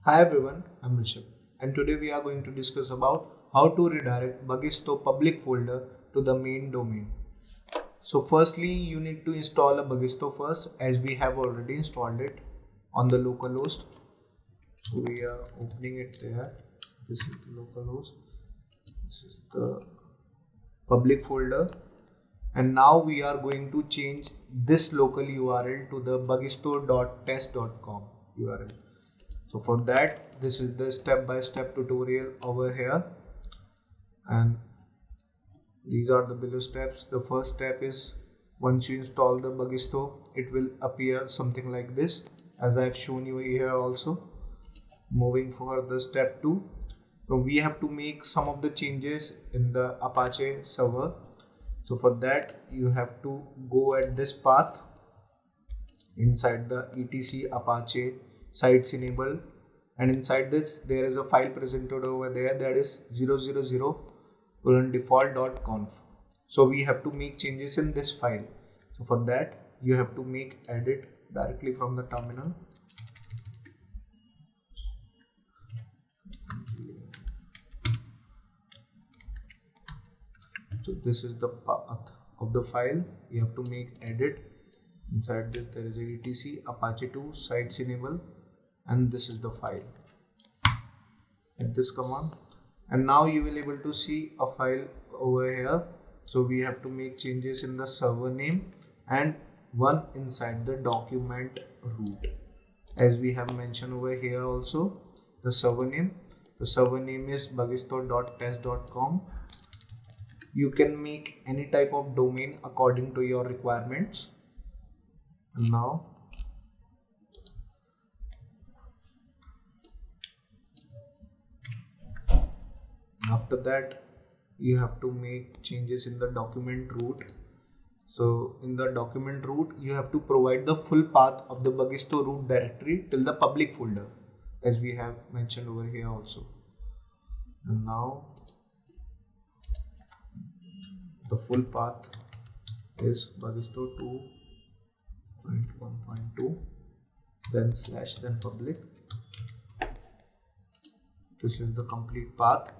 Hi everyone, I'm Rishabh, and today we are going to discuss about how to redirect Bagisto public folder to the main domain. So firstly, you need to install a Bagisto first, as we have already installed it on the localhost. So we are opening it there. This is the localhost. This is the public folder, and now we are going to change this local URL to the bagisto.test.com URL. So for that, this is the step-by-step tutorial over here, and these are the below steps. The first step is, once you install the Bagisto, it will appear something like this, as I've shown you here also. Moving for the step 2, so we have to make some of the changes in the Apache server. So for that, you have to go at this path inside the etc Apache sites enable, and inside this there is a file presented over there, that is 000 default.conf. so we have to make changes in this file. So for that, you have to make edit directly from the terminal. So this is the path of the file. You have to make edit. Inside this there is a etc Apache 2 sites enable, and this is the file. Hit this command, and now you will able to see a file over here. So we have to make changes in the server name and one inside the document root, as we have mentioned over here also. The server name is bagisto.test.com. you can make any type of domain according to your requirements. And now after that, you have to make changes in the document root. So in the document root, you have to provide the full path of the Bagisto root directory till the public folder, as we have mentioned over here also. And now the full path is Bagisto 2.1.2, then slash, then public. This is the complete path,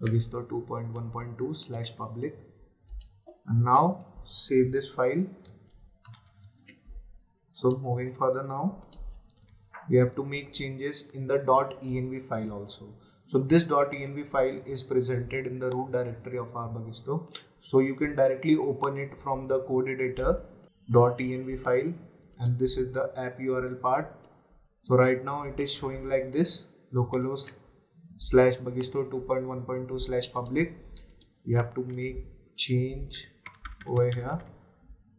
Bagisto 2.1.2 slash public. And now save this file. So moving further, now we have to make changes in the .env file also. So this .env file is presented in the root directory of our Bagisto. So you can directly open it from the code editor, .env file, and this is the app URL part. So right now it is showing like this, localhost /bagisto 2.1.2 slash public. You have to make change over here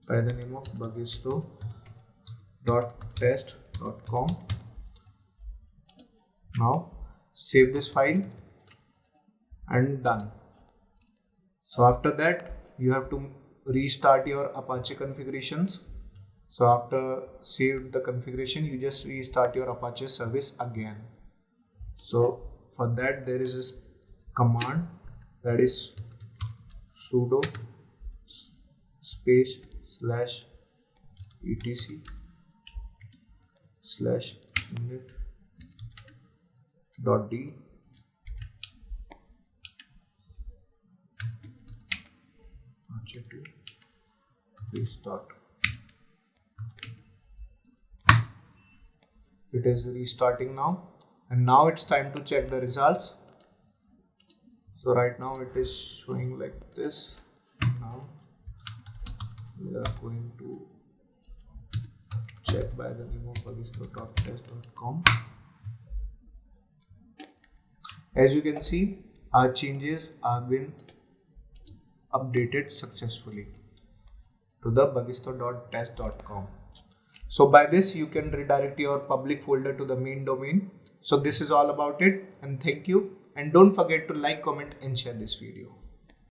by the name of bagisto.test.com. Now save this file and done. So after that, you have to restart your Apache configurations. So after save the configuration, you just restart your Apache service again. So for that, there is this command, that is sudo space /etc /init.d to restart. It is restarting now, and now it's time to check the results. So right now it is showing like this. Now we are going to check by the name of bagisto.test.com. As you can see, our changes have been updated successfully to the bagisto.test.com. So by this, you can redirect your public folder to the main domain. So this is all about it, and thank you, and don't forget to like, comment and share this video.